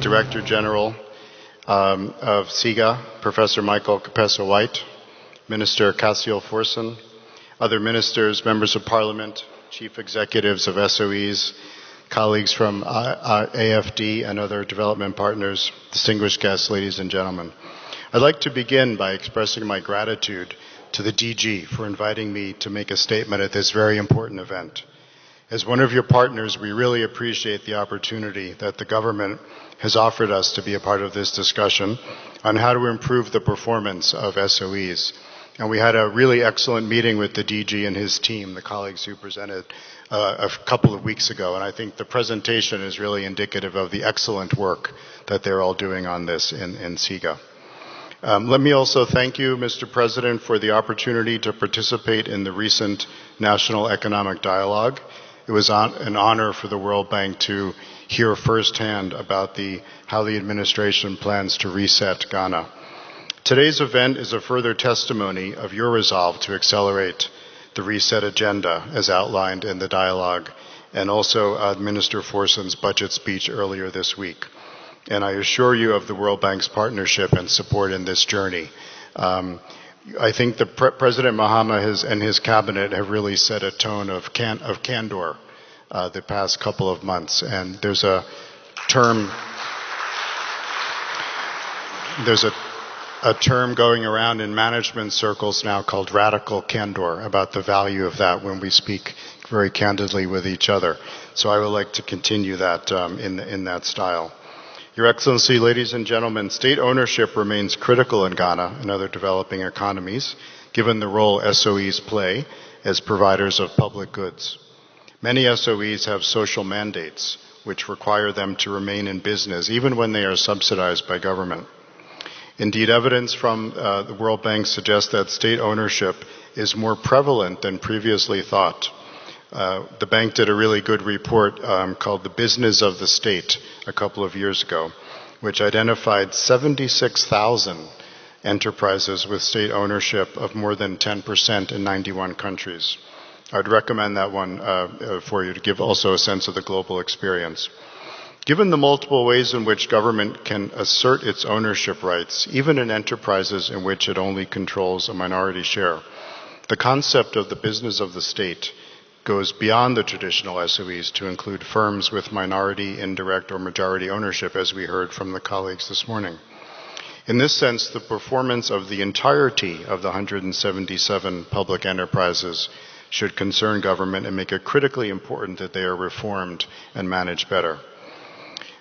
Director General of SIGA, Professor Michael Capessa-White, Minister Cassio Forson, other ministers, members of Parliament, chief executives of SOEs, colleagues from AFD and other development partners, distinguished guests, ladies and gentlemen. I'd like to begin by expressing my gratitude to the DG for inviting me to make a statement at this very important event. As one of your partners, we really appreciate the opportunity that the government has offered us to be a part of this discussion on how to improve the performance of SOEs. And we had a really excellent meeting with the DG and his team, the colleagues who presented a couple of weeks ago. And I think the presentation is really indicative of the excellent work that they're all doing on this in SIGA. Let me also thank you, Mr. President, for the opportunity to participate in the recent National Economic Dialogue. It was an honor for the World Bank to hear firsthand about how the administration plans to reset Ghana. Today's event is a further testimony of your resolve to accelerate the reset agenda as outlined in the dialogue, and also Minister Forson's budget speech earlier this week. And I assure you of the World Bank's partnership and support in this journey. I think the President Mahama and his cabinet have really set a tone of candor the past couple of months. And there's a term going around in management circles now called radical candor, about the value of that when we speak very candidly with each other. So I would like to continue that in that style. Your Excellency, ladies and gentlemen, state ownership remains critical in Ghana and other developing economies, given the role SOEs play as providers of public goods. Many SOEs have social mandates, which require them to remain in business, even when they are subsidized by government. Indeed, evidence from the World Bank suggests that state ownership is more prevalent than previously thought. The bank did a really good report called The Business of the State a couple of years ago, which identified 76,000 enterprises with state ownership of more than 10% in 91 countries. I would recommend that one for you to give also a sense of the global experience. Given the multiple ways in which government can assert its ownership rights, even in enterprises in which it only controls a minority share, the concept of the business of the state goes beyond the traditional SOEs to include firms with minority, indirect, or majority ownership, as we heard from the colleagues this morning. In this sense, the performance of the entirety of the 177 public enterprises should concern government and make it critically important that they are reformed and managed better.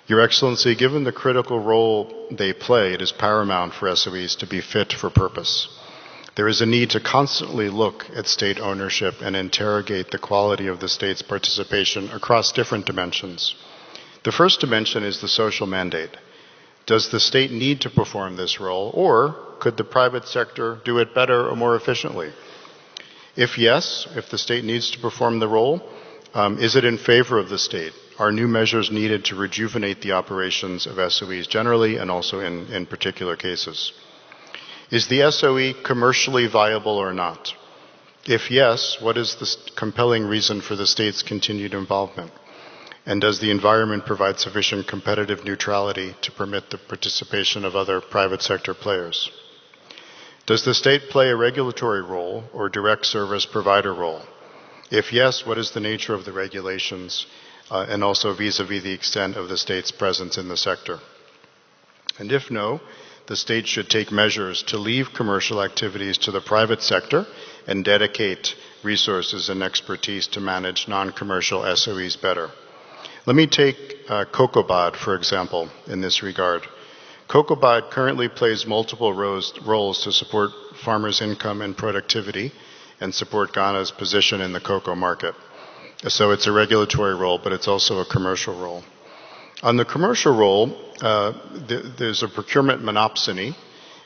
Your Excellency, given the critical role they play, it is paramount for SOEs to be fit for purpose. There is a need to constantly look at state ownership and interrogate the quality of the state's participation across different dimensions. The first dimension is the social mandate. Does the state need to perform this role, or could the private sector do it better or more efficiently? If yes, if the state needs to perform the role, is it in favor of the state? Are new measures needed to rejuvenate the operations of SOEs generally and also in particular cases? Is the SOE commercially viable or not? If yes, what is the compelling reason for the state's continued involvement? And does the environment provide sufficient competitive neutrality to permit the participation of other private sector players? Does the state play a regulatory role or direct service provider role? If yes, what is the nature of the regulations and also vis-a-vis the extent of the state's presence in the sector? And if no, the state should take measures to leave commercial activities to the private sector and dedicate resources and expertise to manage non-commercial SOEs better. Let me take COCOBOD, for example, in this regard. COCOBOD currently plays multiple roles to support farmers' income and productivity and support Ghana's position in the cocoa market. So it's a regulatory role, but it's also a commercial role. On the commercial role, there's a procurement monopsony,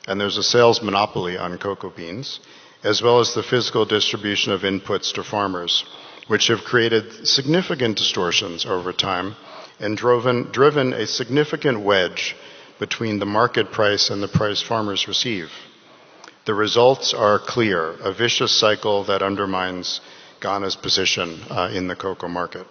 and there's a sales monopoly on cocoa beans, as well as the physical distribution of inputs to farmers, which have created significant distortions over time and driven a significant wedge between the market price and the price farmers receive. The results are clear, a vicious cycle that undermines Ghana's position in the cocoa market.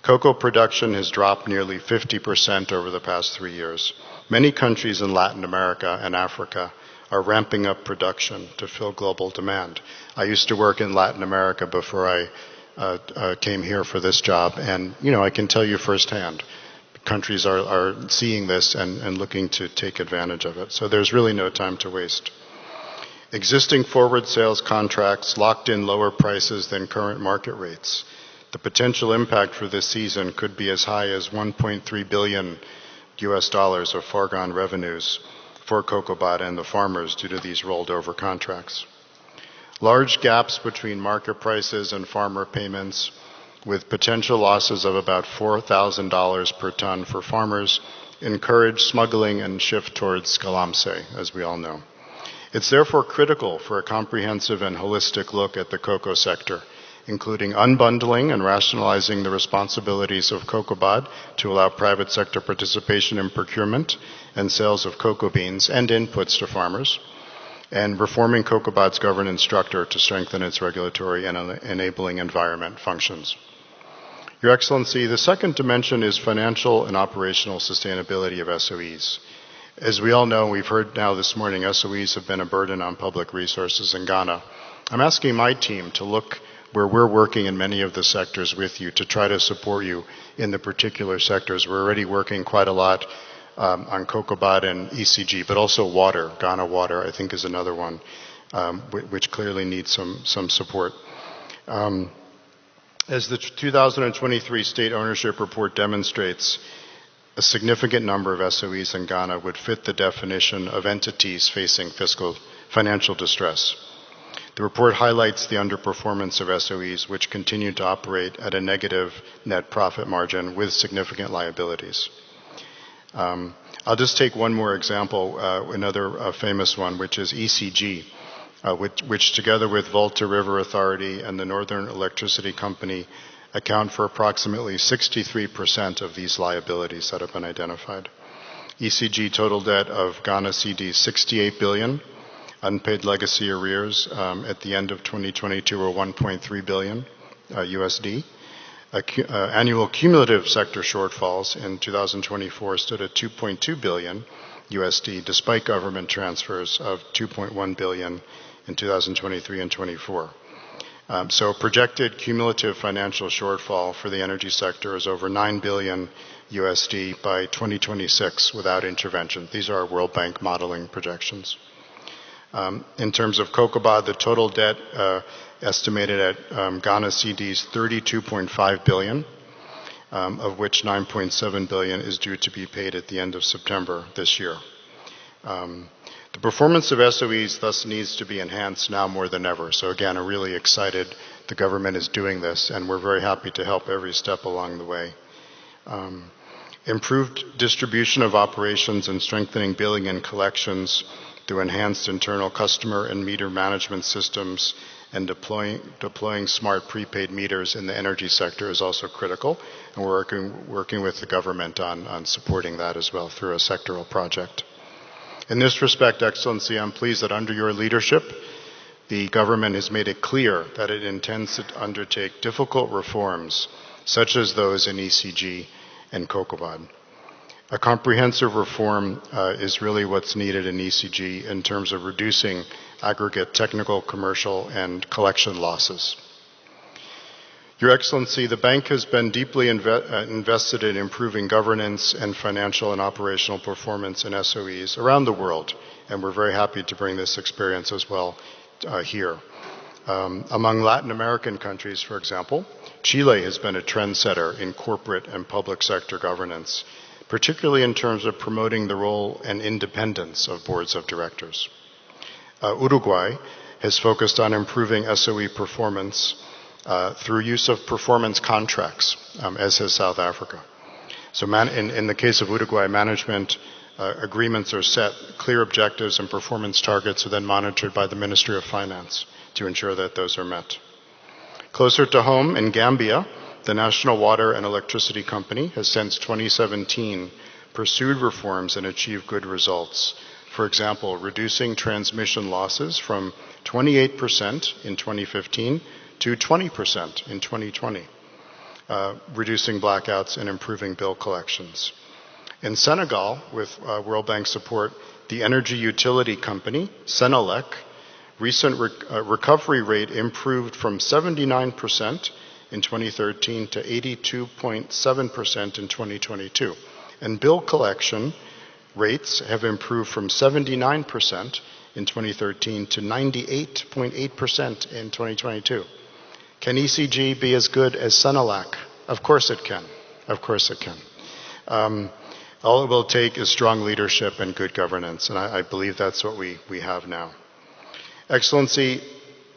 Cocoa production has dropped nearly 50% over the past 3 years. Many countries in Latin America and Africa are ramping up production to fill global demand. I used to work in Latin America before I came here for this job, and I can tell you firsthand, countries are seeing this and looking to take advantage of it. So there's really no time to waste. Existing forward sales contracts locked in lower prices than current market rates. The potential impact for this season could be as high as $1.3 billion of foregone revenues for COCOBOT and the farmers due to these rolled over contracts. Large gaps between market prices and farmer payments, with potential losses of about $4,000 per ton for farmers, encourage smuggling and shift towards galamsey, as we all know. It's therefore critical for a comprehensive and holistic look at the cocoa sector, including unbundling and rationalizing the responsibilities of COCOBOT to allow private sector participation in procurement and sales of cocoa beans and inputs to farmers, and reforming COCOBOT's governance structure to strengthen its regulatory and enabling environment functions. Your Excellency, the second dimension is financial and operational sustainability of SOEs. As we all know, we've heard now this morning, SOEs have been a burden on public resources in Ghana. I'm asking my team to look where we're working in many of the sectors with you to try to support you in the particular sectors. We're already working quite a lot on COCOBOT and ECG, but also water. Ghana Water, I think, is another one, which clearly needs some support. As the 2023 State Ownership Report demonstrates, a significant number of SOEs in Ghana would fit the definition of entities facing financial distress. The report highlights the underperformance of SOEs, which continue to operate at a negative net profit margin with significant liabilities. I'll just take one more example, another famous one, which is ECG, which together with Volta River Authority and the Northern Electricity Company account for approximately 63% of these liabilities that have been identified. ECG total debt of Ghana cedis 68 billion. Unpaid legacy arrears at the end of 2022 were 1.3 billion USD. Annual cumulative sector shortfalls in 2024 stood at 2.2 billion USD, despite government transfers of 2.1 billion in 2023 and 24. So projected cumulative financial shortfall for the energy sector is over 9 billion USD by 2026 without intervention. These are our World Bank modeling projections. In terms of COCOBOT, the total debt estimated at Ghana cedis 32.5 billion, of which 9.7 billion is due to be paid at the end of September this year. The performance of SOEs thus needs to be enhanced now more than ever. So again, I'm really excited the government is doing this, and we're very happy to help every step along the way. Improved distribution of operations and strengthening billing and collections through enhanced internal customer and meter management systems and deploying smart prepaid meters in the energy sector is also critical, and we're working with the government on supporting that as well through a sectoral project. In this respect, Excellency, I'm pleased that under your leadership, the government has made it clear that it intends to undertake difficult reforms, such as those in ECG and COCOBOT. A comprehensive reform is really what's needed in ECG in terms of reducing aggregate technical, commercial, and collection losses. Your Excellency, the bank has been deeply invested in improving governance and financial and operational performance in SOEs around the world, and we're very happy to bring this experience as well here. Among Latin American countries, for example, Chile has been a trendsetter in corporate and public sector governance, particularly in terms of promoting the role and independence of boards of directors. Uruguay has focused on improving SOE performance through use of performance contracts, as has South Africa. So in the case of Uruguay, management agreements are set, clear objectives and performance targets are then monitored by the Ministry of Finance to ensure that those are met. Closer to home, in Gambia, the National Water and Electricity Company has since 2017 pursued reforms and achieved good results. For example, reducing transmission losses from 28% in 2015 to 20% in 2020. reducing blackouts and improving bill collections. In Senegal, with World Bank support, the energy utility company, Senelec, recent recovery rate improved from 79% in 2013 to 82.7% in 2022. And bill collection rates have improved from 79% in 2013 to 98.8% in 2022. Can ECG be as good as Senelec? Of course it can. Of course it can. All it will take is strong leadership and good governance, and I believe that's what we have now. Excellency,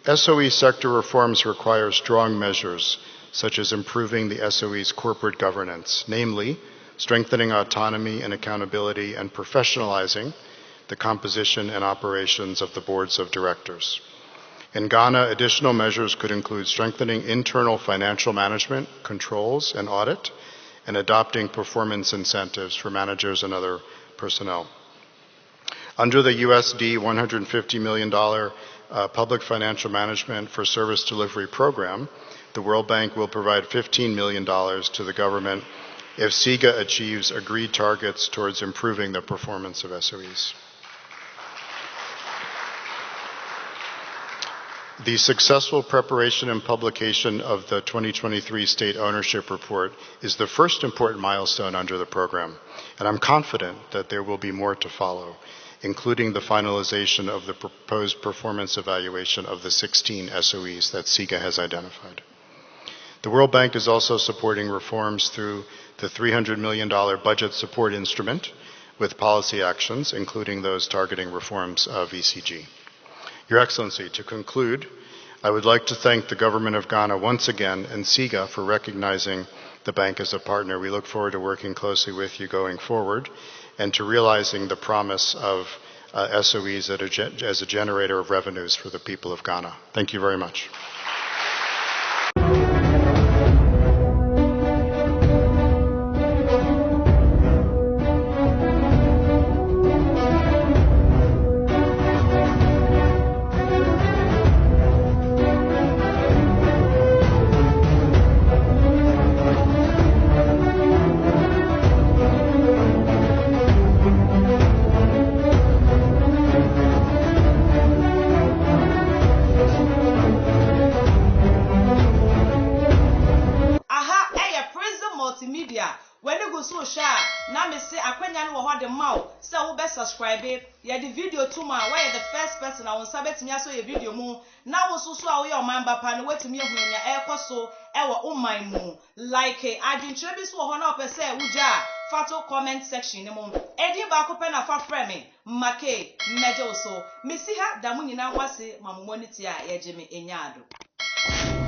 SOE sector reforms require strong measures, such as improving the SOE's corporate governance, namely, strengthening autonomy and accountability and professionalizing the composition and operations of the boards of directors. In Ghana, additional measures could include strengthening internal financial management, controls, and audit, and adopting performance incentives for managers and other personnel. Under the USD $150 million Public Financial Management for Service Delivery Program, the World Bank will provide $15 million to the government if SIGA achieves agreed targets towards improving the performance of SOEs. The successful preparation and publication of the 2023 State Ownership Report is the first important milestone under the program, and I'm confident that there will be more to follow, including the finalization of the proposed performance evaluation of the 16 SOEs that SIGA has identified. The World Bank is also supporting reforms through the $300 million budget support instrument with policy actions, including those targeting reforms of ECG. Your Excellency, to conclude, I would like to thank the Government of Ghana once again and SIGA for recognizing the bank as a partner. We look forward to working closely with you going forward and to realizing the promise of SOEs as a generator of revenues for the people of Ghana. Thank you very much. Multimedia. When you go so share, now me say akwenya no ho de maw, say wo be subscribe, ye the video to ma, why you the first person I won sabet me aso ye video mu, na wo so so a wo your man papa no wetimi ehunu nya ekoso e wo oman mu. Like adintre bi so ho na opese wuja, fato comment section ne mu. Edi ba ko pe na fa frame, make meje so. Me si ha da mu nyina wase mamomoni ti a ye je me enyado.